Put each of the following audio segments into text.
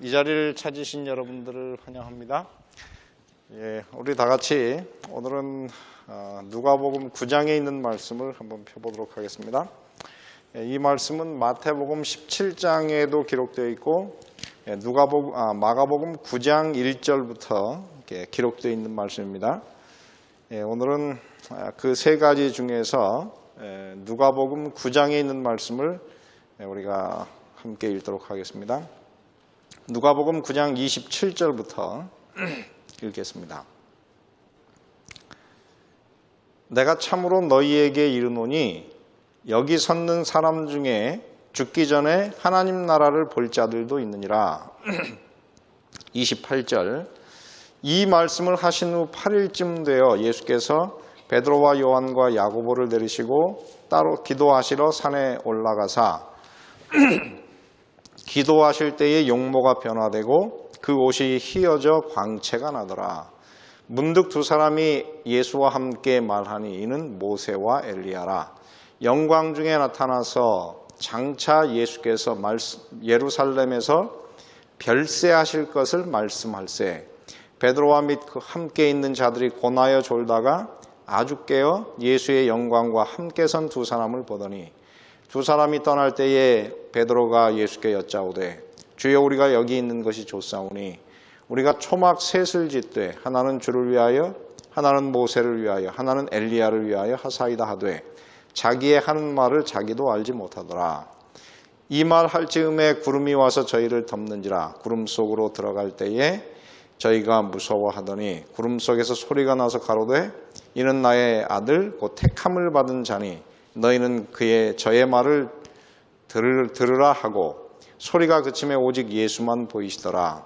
이 자리를 찾으신 여러분들을 환영합니다. 우리 다 같이 오늘은 누가복음 9장에 있는 말씀을 한번 펴보도록 하겠습니다. 이 말씀은 마태복음 17장에도 기록되어 있고 마가복음 9장 1절부터 기록되어 있는 말씀입니다. 오늘은 그 세 가지 중에서 누가복음 9장에 있는 말씀을 우리가 함께 읽도록 하겠습니다. 누가복음 9장 27절부터 읽겠습니다. 내가 참으로 너희에게 이르노니 여기 섰는 사람 중에 죽기 전에 하나님 나라를 볼 자들도 있느니라. 28절 이 말씀을 하신 후 8일쯤 되어 예수께서 베드로와 요한과 야고보를 데리시고 따로 기도하시러 산에 올라가사 기도하실 때에 용모가 변화되고 그 옷이 휘어져 광채가 나더라. 문득 두 사람이 예수와 함께 말하니 이는 모세와 엘리야라. 영광 중에 나타나서 장차 예수께서 예루살렘에서 별세하실 것을 말씀할세. 베드로와 및 그 함께 있는 자들이 고나여 졸다가 아주 깨어 예수의 영광과 함께 선 두 사람을 보더니 두 사람이 떠날 때에 베드로가 예수께 여짜오되 주여 우리가 여기 있는 것이 좋사오니 우리가 초막 셋을 짓되 하나는 주를 위하여 하나는 모세를 위하여 하나는 엘리야를 위하여 하사이다 하되 자기의 하는 말을 자기도 알지 못하더라. 이 말 할 즈음에 구름이 와서 저희를 덮는지라. 구름 속으로 들어갈 때에 저희가 무서워하더니 구름 속에서 소리가 나서 가로되 이는 나의 아들 곧 택함을 받은 자니 너희는 저의 말을 들으라 하고 소리가 그침에 오직 예수만 보이시더라.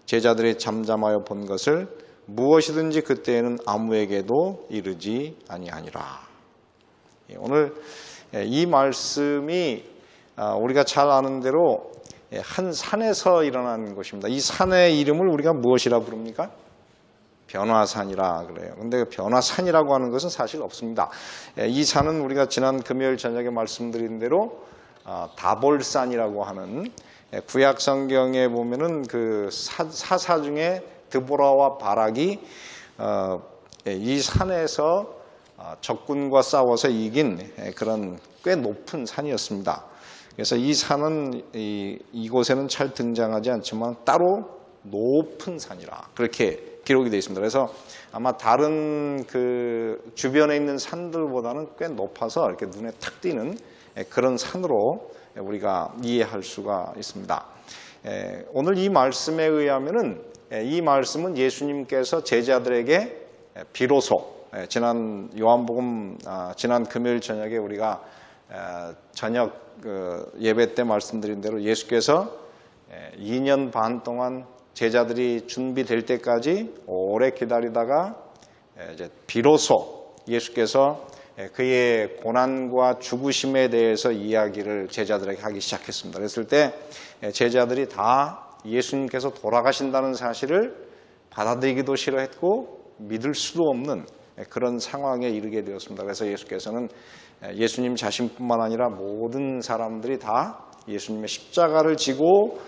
제자들이 잠잠하여 본 것을 무엇이든지 그때에는 아무에게도 이르지 아니하니라. 오늘 이 말씀이 우리가 잘 아는 대로 한 산에서 일어난 것입니다. 이 산의 이름을 우리가 무엇이라 부릅니까? 변화산이라 그래요. 근데 변화산이라고 하는 것은 사실 없습니다. 이 산은 우리가 지난 금요일 저녁에 말씀드린 대로 다볼산이라고 하는 구약 성경에 보면은 그 사사 중에 드보라와 바락이 이 산에서 적군과 싸워서 이긴 그런 꽤 높은 산이었습니다. 그래서 이 산은 이곳에는 잘 등장하지 않지만 따로 높은 산이라 그렇게 기록이 되어 있습니다. 그래서 아마 다른 그 주변에 있는 산들보다는 꽤 높아서 이렇게 눈에 탁 띄는 그런 산으로 우리가 이해할 수가 있습니다. 오늘 이 말씀에 의하면은 이 말씀은 예수님께서 제자들에게 비로소 지난 요한복음 지난 금요일 저녁에 우리가 저녁 예배 때 말씀드린 대로 예수께서 2년 반 동안 제자들이 준비될 때까지 오래 기다리다가 이제 비로소 예수께서 그의 고난과 죽으심에 대해서 이야기를 제자들에게 하기 시작했습니다. 그랬을 때 제자들이 다 예수님께서 돌아가신다는 사실을 받아들이기도 싫어했고 믿을 수도 없는 그런 상황에 이르게 되었습니다. 그래서 예수께서는 예수님 자신뿐만 아니라 모든 사람들이 다 예수님의 십자가를 지고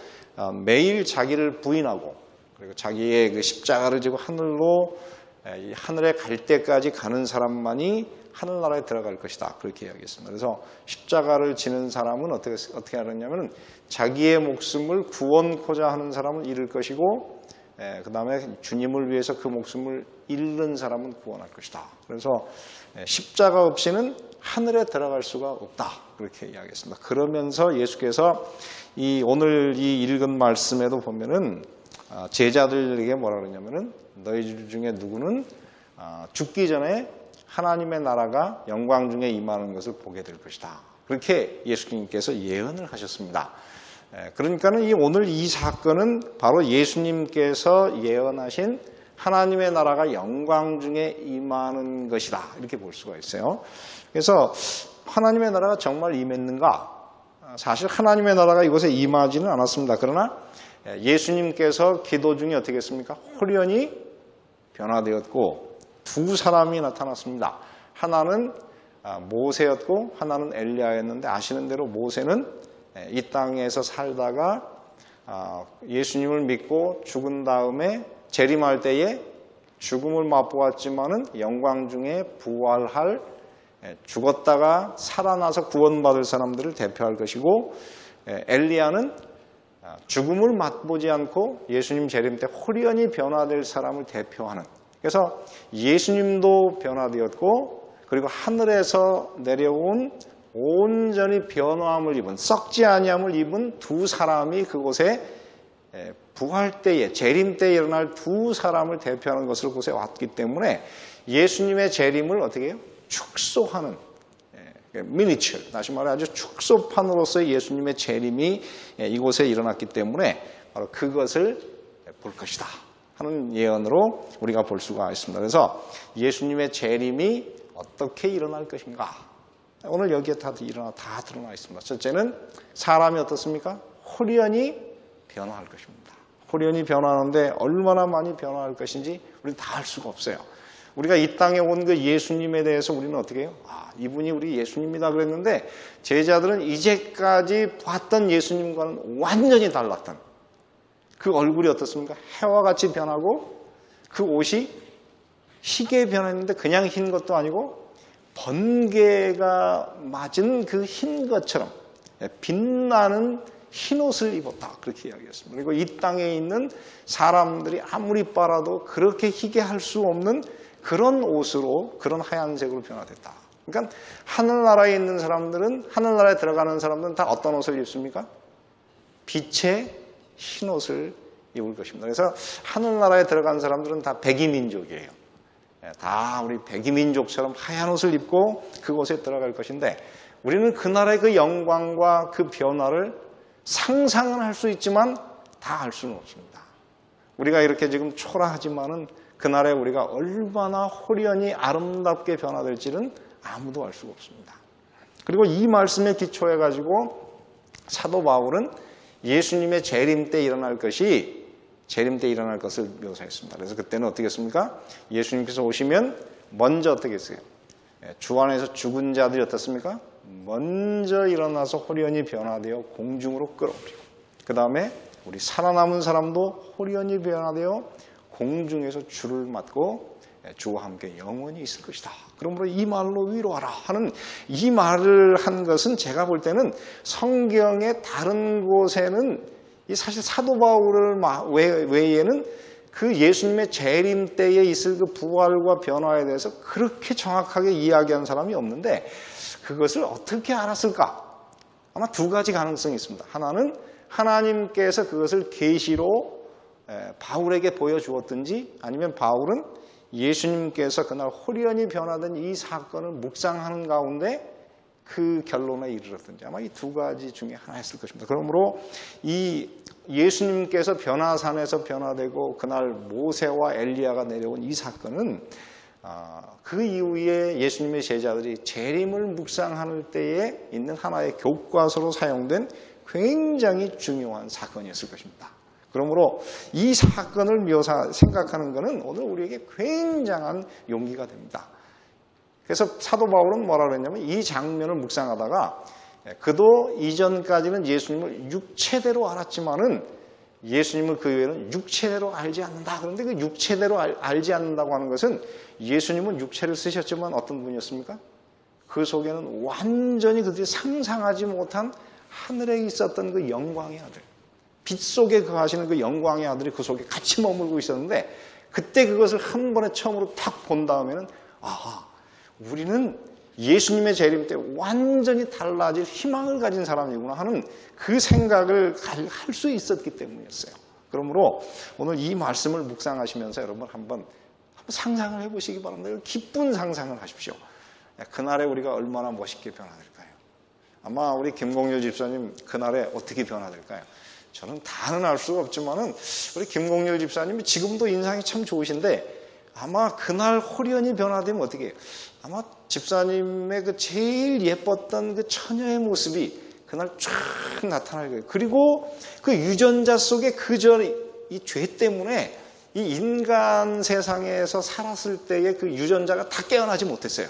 매일 자기를 부인하고 그리고 자기의 그 십자가를 지고 하늘에 갈 때까지 가는 사람만이 하늘나라에 들어갈 것이다. 그렇게 이야기했습니다. 그래서 십자가를 지는 사람은 어떻게 하느냐면 자기의 목숨을 구원코자 하는 사람은 잃을 것이고 그 다음에 주님을 위해서 그 목숨을 잃는 사람은 구원할 것이다. 그래서 십자가 없이는 하늘에 들어갈 수가 없다. 그렇게 이야기했습니다. 그러면서 예수께서 오늘 이 읽은 말씀에도 보면은 제자들에게 뭐라 그러냐면은 너희 중에 누구는 죽기 전에 하나님의 나라가 영광 중에 임하는 것을 보게 될 것이다. 그렇게 예수님께서 예언을 하셨습니다. 그러니까는 오늘 이 사건은 바로 예수님께서 예언하신 하나님의 나라가 영광 중에 임하는 것이다. 이렇게 볼 수가 있어요. 그래서 하나님의 나라가 정말 임했는가? 사실 하나님의 나라가 이곳에 임하지는 않았습니다. 그러나 예수님께서 기도 중에 어떻게 했습니까? 홀연히 변화되었고 두 사람이 나타났습니다. 하나는 모세였고 하나는 엘리야였는데 아시는 대로 모세는 이 땅에서 살다가 예수님을 믿고 죽은 다음에 재림할 때에 죽음을 맛보았지만은 영광 중에 부활할, 죽었다가 살아나서 구원받을 사람들을 대표할 것이고, 엘리야는 죽음을 맛보지 않고 예수님 재림 때 홀연히 변화될 사람을 대표하는, 그래서 예수님도 변화되었고 그리고 하늘에서 내려온 온전히 변화함을 입은, 썩지 아니함을 입은 두 사람이 그곳에 부활 때에, 재림 때에 일어날 두 사람을 대표하는 것을 그곳에 왔기 때문에 예수님의 재림을 어떻게 해요? 축소하는, 미니처, 다시 말해 아주 축소판으로서의 예수님의 재림이 이곳에 일어났기 때문에 바로 그것을 볼 것이다 하는 예언으로 우리가 볼 수가 있습니다. 그래서 예수님의 재림이 어떻게 일어날 것인가, 오늘 여기에 다 드러나 있습니다. 첫째는 사람이 어떻습니까? 홀연히 변화할 것입니다. 홀연히 변화하는데 얼마나 많이 변화할 것인지 우리는 다 알 수가 없어요. 우리가 이 땅에 온 그 예수님에 대해서 우리는 어떻게 해요? 이분이 우리 예수님이다 그랬는데 제자들은 이제까지 봤던 예수님과는 완전히 달랐던, 그 얼굴이 어떻습니까? 해와 같이 변하고 그 옷이 희게 변했는데 그냥 흰 것도 아니고 번개가 맞은 그 흰 것처럼 빛나는 흰 옷을 입었다, 그렇게 이야기했습니다. 그리고 이 땅에 있는 사람들이 아무리 빨아도 그렇게 희게 할 수 없는 그런 옷으로, 그런 하얀색으로 변화됐다. 그러니까 하늘나라에 있는 사람들은, 하늘나라에 들어가는 사람들은 다 어떤 옷을 입습니까? 빛의 흰 옷을 입을 것입니다. 그래서 하늘나라에 들어간 사람들은 다 백이민족이에요. 다 우리 백이민족처럼 하얀 옷을 입고 그곳에 들어갈 것인데, 우리는 그 나라의 그 영광과 그 변화를 상상은 할 수 있지만 다 알 수는 없습니다. 우리가 이렇게 지금 초라하지만은 그날에 우리가 얼마나 홀연히 아름답게 변화될지는 아무도 알 수가 없습니다. 그리고 이 말씀에 기초해 가지고 사도 바울은 예수님의 재림 때 일어날 것이, 재림 때 일어날 것을 묘사했습니다. 그래서 그때는 어떻게 했습니까? 예수님께서 오시면 먼저 어떻게 했어요? 주 안에서 죽은 자들이 어떻습니까? 먼저 일어나서 홀연히 변화되어 공중으로 끌어올리고, 그 다음에 우리 살아남은 사람도 홀연히 변화되어 공중에서 주를 맞고 주와 함께 영원히 있을 것이다. 그러므로 이 말로 위로하라 하는 이 말을 한 것은 제가 볼 때는 성경의 다른 곳에는, 사실 사도 바울 외에는 그 예수님의 재림 때에 있을 그 부활과 변화에 대해서 그렇게 정확하게 이야기한 사람이 없는데, 그것을 어떻게 알았을까? 아마 두 가지 가능성이 있습니다. 하나는 하나님께서 그것을 계시로 바울에게 보여주었든지, 아니면 바울은 예수님께서 그날 홀연히 변화된 이 사건을 묵상하는 가운데 그 결론에 이르렀든지, 아마 이 두 가지 중에 하나였을 것입니다. 그러므로 이 예수님께서 변화산에서 변화되고 그날 모세와 엘리야가 내려온 이 사건은 그 이후에 예수님의 제자들이 재림을 묵상할 때에 있는 하나의 교과서로 사용된 굉장히 중요한 사건이었을 것입니다. 그러므로 이 사건을 생각하는 것은 오늘 우리에게 굉장한 용기가 됩니다. 그래서 사도 바울은 뭐라 그랬냐면, 이 장면을 묵상하다가 그도 이전까지는 예수님을 육체대로 알았지만은 예수님을 그 이후에는 육체대로 알지 않는다. 그런데 그 육체대로 알지 않는다고 하는 것은 예수님은 육체를 쓰셨지만 어떤 분이었습니까? 그 속에는 완전히 그들이 상상하지 못한 하늘에 있었던 그 영광의 아들, 빛 속에 거하시는 그 영광의 아들이 그 속에 같이 머물고 있었는데, 그때 그것을 한 번에 처음으로 탁 본 다음에는 우리는 예수님의 재림 때 완전히 달라질 희망을 가진 사람이구나 하는 그 생각을 할 수 있었기 때문이었어요. 그러므로 오늘 이 말씀을 묵상하시면서 여러분 한번 상상을 해보시기 바랍니다. 기쁜 상상을 하십시오. 그날에 우리가 얼마나 멋있게 변화될까요? 아마 우리 김공률 집사님 그날에 어떻게 변화될까요? 저는 다는 알 수가 없지만은 우리 김공률 집사님이 지금도 인상이 참 좋으신데, 아마 그날 홀연히 변화되면 어떻게 해요? 아마 집사님의 그 제일 예뻤던 그 처녀의 모습이 그날 쫙 나타날 거예요. 그리고 그 유전자 속에 그전 이 죄 때문에 이 인간 세상에서 살았을 때의 그 유전자가 다 깨어나지 못했어요.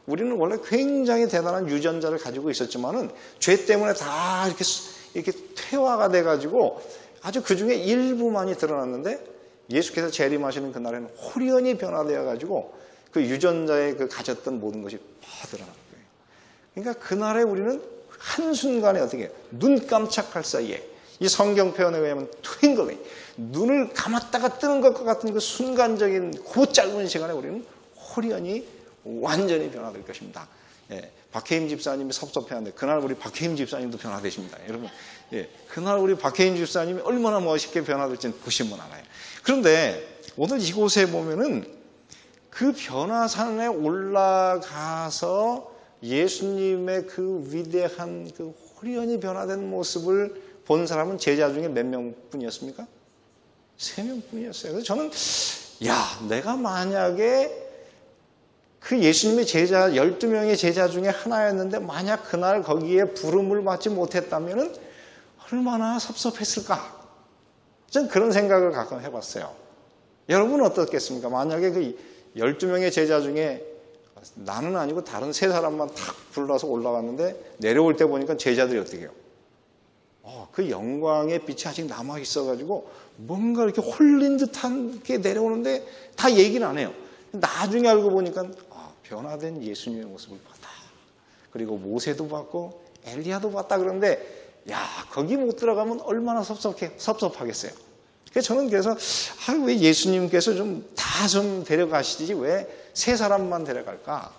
우리는 원래 굉장히 대단한 유전자를 가지고 있었지만은 죄 때문에 다 이렇게 퇴화가 돼가지고 아주 그 중에 일부만이 드러났는데 예수께서 재림하시는 그날에는 홀연히 변화되어 가지고 그 유전자에 그 가졌던 모든 것이 다 드러난 거예요. 그러니까 그날에 우리는 한순간에 어떻게 해요? 눈 깜짝할 사이에 이 성경 표현에 의하면 트윙글링, 눈을 감았다가 뜨는 것과 같은 그 순간적인 그 짧은 시간에 우리는 홀연히 완전히 변화될 것입니다. 예, 박혜임 집사님이 섭섭해하는데 그날 우리 박혜임 집사님도 변화되십니다. 여러분, 예, 그날 우리 박혜임 집사님이 얼마나 멋있게 변화될지는 보시면 알아요. 그런데 오늘 이곳에 보면은 그 변화산에 올라가서 예수님의 그 위대한 그 홀연히 변화된 모습을 본 사람은 제자 중에 몇 명뿐이었습니까? 3명뿐이었어요. 그래서 저는 내가 만약에 그 예수님의 제자 12명의 제자 중에 하나였는데 만약 그날 거기에 부름을 받지 못했다면 얼마나 섭섭했을까? 전 그런 생각을 가끔 해봤어요. 여러분은 어떻겠습니까? 만약에 그 12명의 제자 중에 나는 아니고 다른 3사람만 탁 불러서 올라갔는데 내려올 때 보니까 제자들이 어떻게 해요? 그 영광의 빛이 아직 남아있어가지고 뭔가 이렇게 홀린 듯한 게 내려오는데 다 얘기는 안 해요. 나중에 알고 보니까 변화된 예수님의 모습을 봤다. 그리고 모세도 봤고 엘리야도 봤다. 그런데 거기 못 들어가면 얼마나 섭섭하겠어요. 그래서 저는 왜 예수님께서 다 좀 데려가시지 왜 3사람만 데려갈까?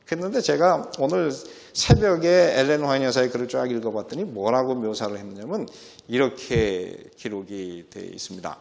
그랬는데 제가 오늘 새벽에 엘렌 화이트 여사의 글을 쫙 읽어봤더니 뭐라고 묘사를 했냐면 이렇게 기록이 되어 있습니다.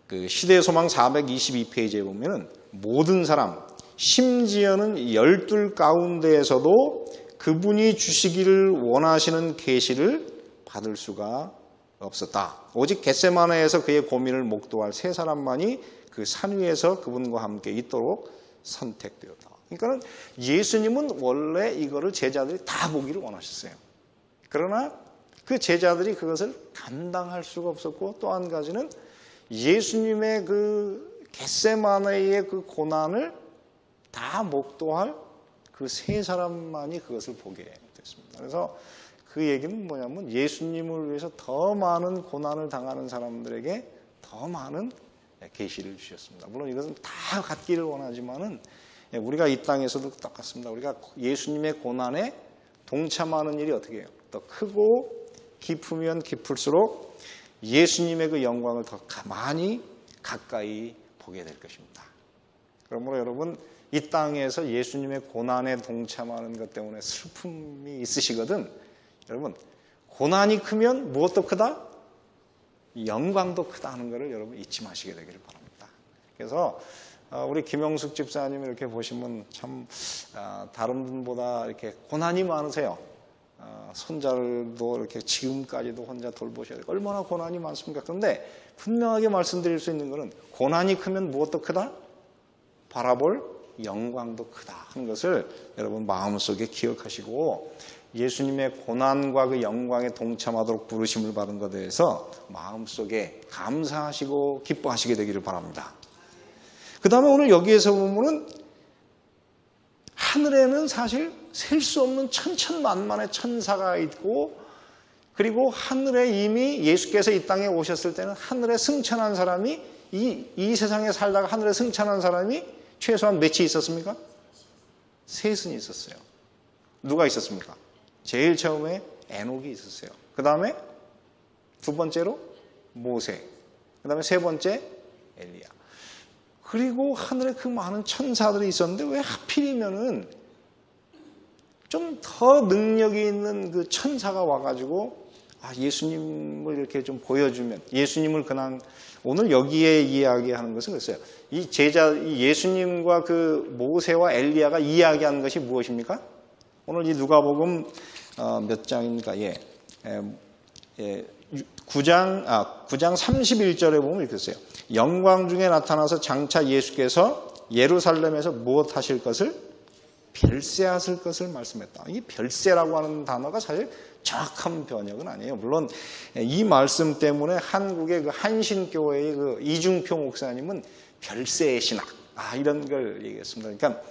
그 시대의 소망 422페이지에 보면은 모든 사람, 심지어는 12 가운데에서도 그분이 주시기를 원하시는 계시를 받을 수가 없었다. 오직 겟세마네에서 그의 고민을 목도할 3사람만이 그 산 위에서 그분과 함께 있도록 선택되었다. 그러니까 예수님은 원래 이거를 제자들이 다 보기를 원하셨어요. 그러나 그 제자들이 그것을 감당할 수가 없었고 또 한 가지는 예수님의 그 겟세마네의 그 고난을 다 목도할 그 3사람만이 그것을 보게 됐습니다. 그래서 그 얘기는 뭐냐면 예수님을 위해서 더 많은 고난을 당하는 사람들에게 더 많은 계시를 주셨습니다. 물론 이것은 다 갖기를 원하지만은 우리가 이 땅에서도 똑같습니다. 우리가 예수님의 고난에 동참하는 일이 어떻게 해요? 더 크고 깊으면 깊을수록 예수님의 그 영광을 더 많이 가까이 보게 될 것입니다. 그러므로 여러분 이 땅에서 예수님의 고난에 동참하는 것 때문에 슬픔이 있으시거든 여러분 고난이 크면 무엇도 크다? 영광도 크다 하는 것을 여러분 잊지 마시게 되기를 바랍니다. 그래서 우리 김영숙 집사님 이렇게 보시면 참 다른 분보다 이렇게 고난이 많으세요. 손자들도 이렇게 지금까지도 혼자 돌보셔야 되고 얼마나 고난이 많습니까? 그런데 분명하게 말씀드릴 수 있는 것은 고난이 크면 무엇도 크다? 바라볼 영광도 크다 하는 것을 여러분 마음속에 기억하시고 예수님의 고난과 그 영광에 동참하도록 부르심을 받은 것에 대해서 마음속에 감사하시고 기뻐하시게 되기를 바랍니다. 그 다음에 오늘 여기에서 보면은 하늘에는 사실 셀 수 없는 천천만만의 천사가 있고 그리고 하늘에 이미 예수께서 이 땅에 오셨을 때는 하늘에 승천한 사람이 이 세상에 살다가 하늘에 승천한 사람이 최소한 몇이 있었습니까? 3은 있었어요. 누가 있었습니까? 제일 처음에 에녹이 있었어요. 그 다음에 2번째로 모세. 그 다음에 3번째 엘리야. 그리고 하늘에 그 많은 천사들이 있었는데 왜 하필이면은 좀 더 능력이 있는 그 천사가 와가지고 예수님을 이렇게 좀 보여주면 예수님을 그냥 오늘 여기에 이야기하는 것은 그랬어요. 이 예수님과 그 모세와 엘리야가 이야기하는 것이 무엇입니까? 오늘 이 누가복음 몇 장입니까? 9장 31절에 보면 이렇게 써요. 영광 중에 나타나서 장차 예수께서 예루살렘에서 무엇 하실 것을 별세하실 것을 말씀했다. 이 별세라고 하는 단어가 사실 정확한 번역은 아니에요. 물론 이 말씀 때문에 한국의 그 한신교회의 그 이중표 목사님은 별세의 신학 이런 걸 얘기했습니다. 그러니까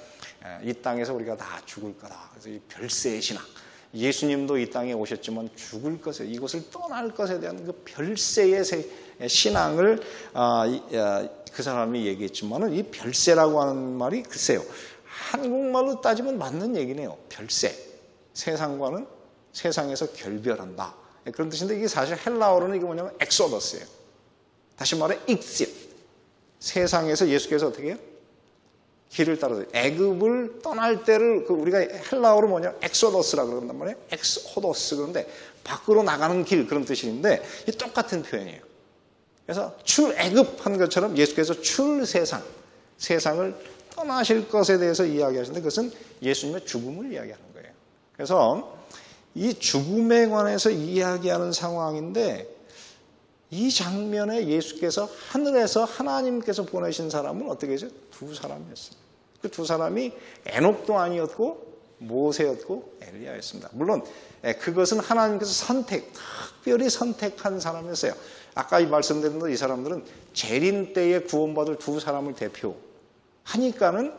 이 땅에서 우리가 다 죽을 거다. 그래서 이 별세의 신학. 예수님도 이 땅에 오셨지만 죽을 것에, 이곳을 떠날 것에 대한 그 별세의 신앙을 그 사람이 얘기했지만은 이 별세라고 하는 말이 글쎄요, 한국말로 따지면 맞는 얘기네요. 별세. 세상과는 세상에서 결별한다. 그런 뜻인데 이게 사실 헬라어로는 이게 뭐냐면 엑소더스예요. 다시 말해 익십. 세상에서 예수께서 어떻게 해요? 길을 따라서 애굽을 떠날 때를 우리가 헬라어로 뭐냐 엑소더스라고 그런단 말이에요. 엑소더스. 그런데 밖으로 나가는 길 그런 뜻인데 이 똑같은 표현이에요. 그래서 출애굽한 것처럼 예수께서 출세상, 세상을 떠나실 것에 대해서 이야기하시는데 그것은 예수님의 죽음을 이야기하는 거예요. 그래서 이 죽음에 관해서 이야기하는 상황인데 이 장면에 예수께서 하늘에서 하나님께서 보내신 사람은 어떻게 했어요? 두 사람이었어요. 그 두 사람이 에녹도 아니었고 모세였고 엘리야였습니다. 물론 그것은 하나님께서 특별히 선택한 사람이었어요. 아까 말씀드린 대로 이 사람들은 재림 때에 구원받을 두 사람을 대표하니까는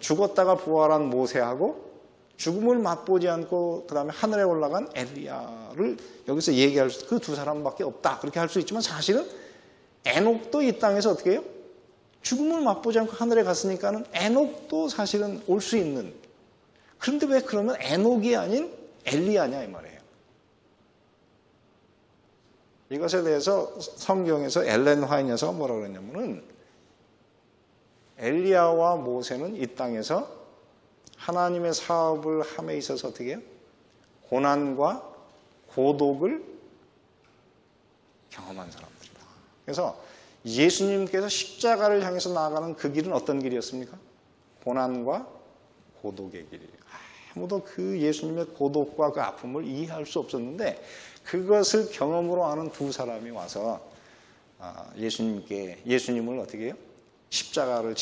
죽었다가 부활한 모세하고 죽음을 맛보지 않고 그 다음에 하늘에 올라간 엘리야를 여기서 얘기할 수, 그 두 사람밖에 없다. 그렇게 할 수 있지만 사실은 에녹도 이 땅에서 어떻게 해요? 죽음을 맛보지 않고 하늘에 갔으니까는 에녹도 사실은 올 수 있는. 그런데 왜 그러면 에녹이 아닌 엘리야냐 이 말이에요. 이것에 대해서 성경에서 엘렌 화이트 여사가 뭐라고 그랬냐면은 엘리야와 모세는 이 땅에서 하나님의 사업을 함에 있어서 어떻게 해요? 고난과 고독을 경험한 사람들이다. 그래서 예수님께서 십자가를 향해서 나아가는 그 길은 어떤 길이었습니까? 고난과 고독의 길이에요. 아무도 그 예수님의 고독과 그 아픔을 이해할 수 없었는데 그것을 경험으로 아는 두 사람이 와서 예수님을 어떻게 해요? 십자가를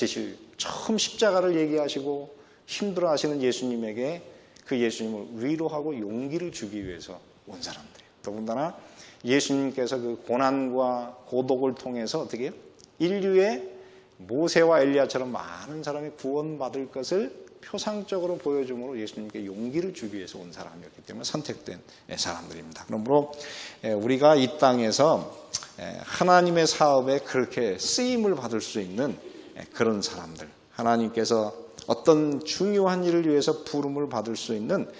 처음 십자가를 얘기하시고 힘들어하시는 예수님에게 그 예수님을 위로하고 용기를 주기 위해서 온 사람들이에요. 더군다나 예수님께서 그 고난과 고독을 통해서 어떻게 해요? 인류의 모세와 엘리야처럼 많은 사람이 구원받을 것을 표상적으로 보여줌으로 예수님께 용기를 주기 위해서 온 사람이었기 때문에 선택된 사람들입니다. 그러므로 우리가 이 땅에서 하나님의 사업에 그렇게 쓰임을 받을 수 있는 그런 사람들, 하나님께서 어떤 중요한 일을 위해서 부름을 받을 수 있는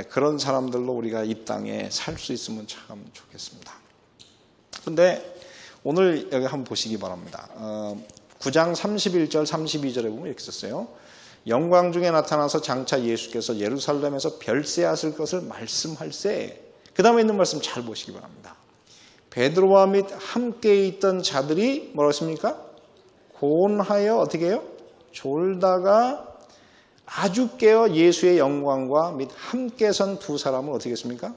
그런 사람들로 우리가 이 땅에 살 수 있으면 참 좋겠습니다. 그런데 오늘 여기 한번 보시기 바랍니다. 9장 31절 32절에 보면 이렇게 썼어요. 영광 중에 나타나서 장차 예수께서 예루살렘에서 별세하실 것을 말씀할세. 그 다음에 있는 말씀 잘 보시기 바랍니다. 베드로와 및 함께 있던 자들이 뭐라고 했습니까? 고온하여 어떻게 해요? 졸다가 아주 깨어 예수의 영광과 및 함께 선 두 사람을 어떻게 했습니까?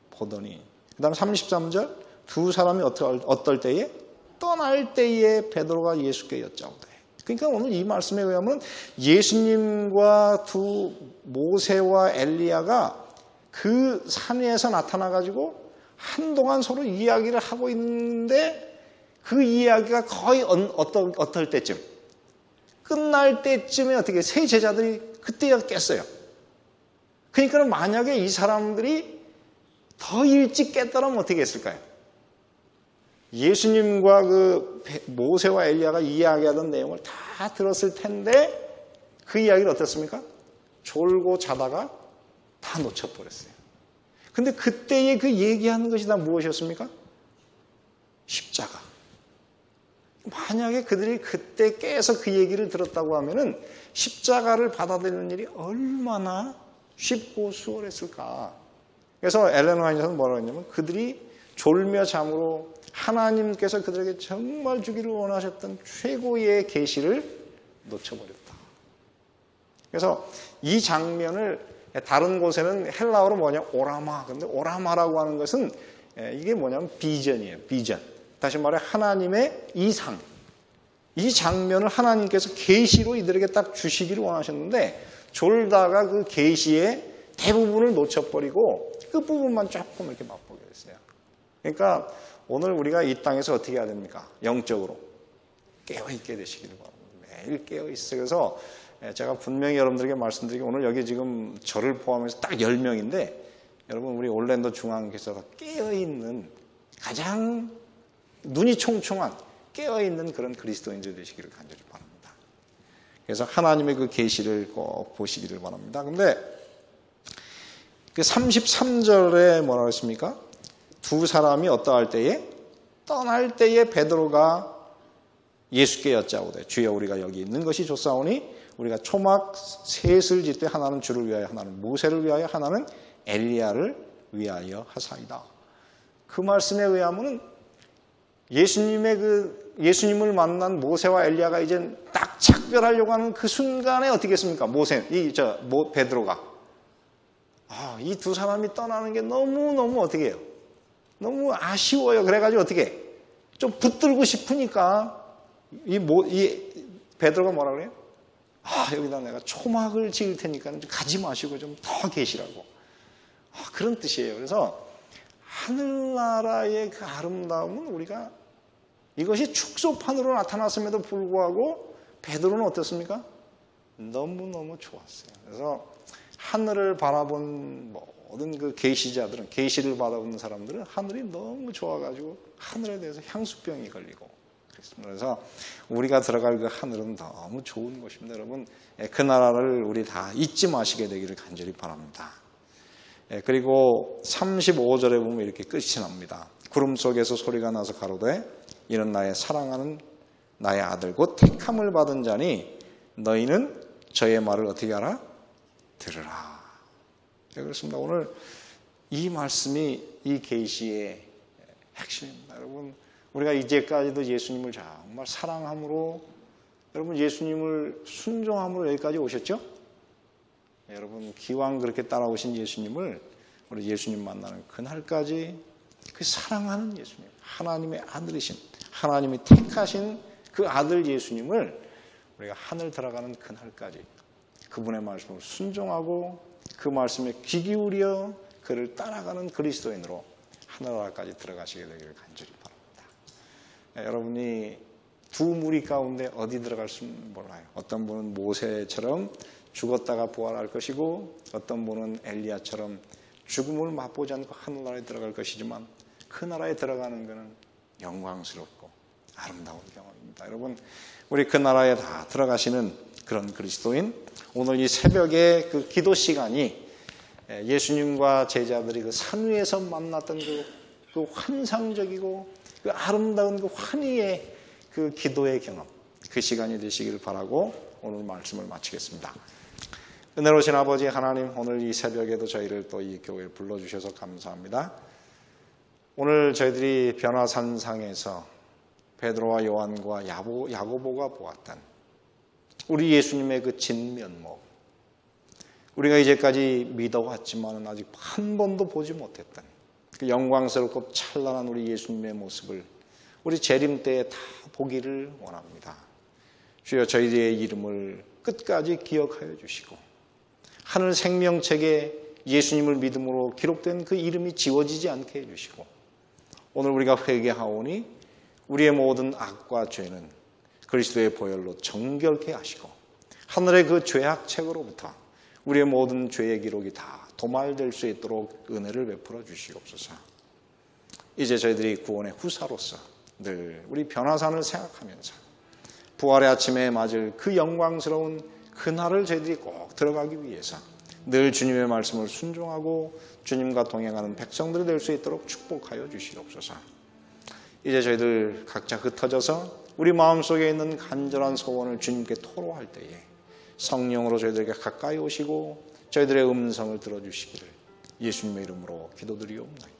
보더니. 그 다음 33절 두 사람이 어떨 때에? 떠날 때에 베드로가 예수께 여짜오되. 그러니까 오늘 이 말씀에 의하면 예수님과 두 모세와 엘리야가 그 산 위에서 나타나가지고 한동안 서로 이야기를 하고 있는데 그 이야기가 거의 어떨 때쯤? 끝날 때쯤에 어떻게 세 제자들이 그때야 깼어요. 그러니까 만약에 이 사람들이 더 일찍 깼더라면 어떻게 했을까요? 예수님과 그 모세와 엘리야가 이야기하던 내용을 다 들었을 텐데 그 이야기를 어떻습니까? 졸고 자다가 다 놓쳐버렸어요. 근데 그때의 그 얘기하는 것이 다 무엇이었습니까? 십자가. 만약에 그들이 그때 깨서 그 얘기를 들었다고 하면은 십자가를 받아들이는 일이 얼마나 쉽고 수월했을까. 그래서 엘렌 화이트는 뭐라고 했냐면 그들이 졸며 잠으로 하나님께서 그들에게 정말 주기를 원하셨던 최고의 계시를 놓쳐버렸다. 그래서 이 장면을 다른 곳에는 헬라어로 뭐냐 오라마. 그런데 오라마라고 하는 것은 이게 뭐냐면 비전이에요. 비전. 다시 말해 하나님의 이상. 이 장면을 하나님께서 계시로 이들에게 딱 주시기를 원하셨는데 졸다가 그 계시의 대부분을 놓쳐버리고 끝부분만 조금 이렇게 맛보게 됐어요. 그러니까 오늘 우리가 이 땅에서 어떻게 해야 됩니까? 영적으로 깨어있게 되시기를 바랍니다. 매일 깨어있어요. 그래서 제가 분명히 여러분들에게 말씀드리기 오늘 여기 지금 저를 포함해서 딱 10명인데 여러분 우리 올랜도 중앙교회가 깨어있는 가장 눈이 총총한 깨어있는 그런 그리스도인들 되시기를 간절히 바랍니다. 그래서 하나님의 그 계시를 꼭 보시기를 바랍니다. 근데 그 33절에 뭐라고 했습니까? 두 사람이 어떠할 때에? 떠날 때에 베드로가 예수께 여짜오되 주여 우리가 여기 있는 것이 좋사오니 우리가 초막 셋을 짓되 하나는 주를 위하여 하나는 모세를 위하여 하나는 엘리야를 위하여 하사이다. 그 말씀에 의하면은 예수님을 만난 모세와 엘리야가 이제 딱 작별하려고 하는 그 순간에 어떻게 했습니까? 베드로가 이 두 사람이 떠나는 게 너무 어떻게 해요? 너무 아쉬워요. 그래가지고 어떻게 해? 좀 붙들고 싶으니까 이 베드로가 뭐라 그래요? 여기다 내가 초막을 지을 테니까 가지 마시고 좀 더 계시라고. 그런 뜻이에요. 그래서 하늘나라의 그 아름다움은 우리가 이것이 축소판으로 나타났음에도 불구하고 베드로는 어떻습니까? 너무너무 좋았어요. 그래서 하늘을 바라본 모든 그 계시자들은, 계시를 받아보는 사람들은 하늘이 너무 좋아가지고 하늘에 대해서 향수병이 걸리고 그렇습니다. 그래서 우리가 들어갈 그 하늘은 너무 좋은 곳입니다. 여러분, 그 나라를 우리 다 잊지 마시게 되기를 간절히 바랍니다. 그리고 35절에 보면 이렇게 끝이 납니다. 구름 속에서 소리가 나서 가로되 이는 나의 사랑하는 나의 아들 곧 택함을 받은 자니 너희는 저의 말을 어떻게 하라? 들으라. 그렇습니다. 오늘 이 말씀이 이 계시의 핵심입니다. 여러분, 우리가 이제까지도 예수님을 정말 사랑함으로, 여러분 예수님을 순종함으로 여기까지 오셨죠? 여러분 기왕 그렇게 따라오신 예수님을 우리 예수님 만나는 그날까지 그 사랑하는 예수님, 하나님의 아들이신, 하나님이 택하신 그 아들 예수님을 우리가 하늘 들어가는 그날까지 그분의 말씀을 순종하고 그 말씀에 귀 기울여 그를 따라가는 그리스도인으로 하늘나라까지 들어가시게 되기를 간절히 바랍니다. 여러분이 두 무리 가운데 어디 들어갈 수는 몰라요. 어떤 분은 모세처럼 죽었다가 부활할 것이고 어떤 분은 엘리야처럼 죽음을 맛보지 않고 하늘나라에 들어갈 것이지만 그 나라에 들어가는 것은 영광스럽고 아름다운 경험입니다. 여러분, 우리 그 나라에 다 들어가시는 그런 그리스도인, 오늘 이 새벽에 그 기도 시간이 예수님과 제자들이 그 산 위에서 만났던 그 환상적이고 그 아름다운 그 환희의 그 기도의 경험, 그 시간이 되시기를 바라고 오늘 말씀을 마치겠습니다. 은혜로우신 아버지 하나님, 오늘 이 새벽에도 저희를 또 이 교회에 불러주셔서 감사합니다. 오늘 저희들이 변화산상에서 베드로와 요한과 야고보가 보았던 우리 예수님의 그 진면목, 우리가 이제까지 믿어왔지만 아직 한 번도 보지 못했던 그 영광스럽고 찬란한 우리 예수님의 모습을 우리 재림 때에 다 보기를 원합니다. 주여, 저희들의 이름을 끝까지 기억하여 주시고 하늘 생명책에 예수님을 믿음으로 기록된 그 이름이 지워지지 않게 해주시고 오늘 우리가 회개하오니 우리의 모든 악과 죄는 그리스도의 보혈로 정결케 하시고 하늘의 그 죄악책으로부터 우리의 모든 죄의 기록이 다 도말될 수 있도록 은혜를 베풀어 주시옵소서. 이제 저희들이 구원의 후사로서 늘 우리 변화산을 생각하면서 부활의 아침에 맞을 그 영광스러운 그날을 저희들이 꼭 들어가기 위해서 늘 주님의 말씀을 순종하고 주님과 동행하는 백성들이 될 수 있도록 축복하여 주시옵소서. 이제 저희들 각자 흩어져서 우리 마음속에 있는 간절한 소원을 주님께 토로할 때에 성령으로 저희들에게 가까이 오시고 저희들의 음성을 들어주시기를 예수님의 이름으로 기도드리옵나이다.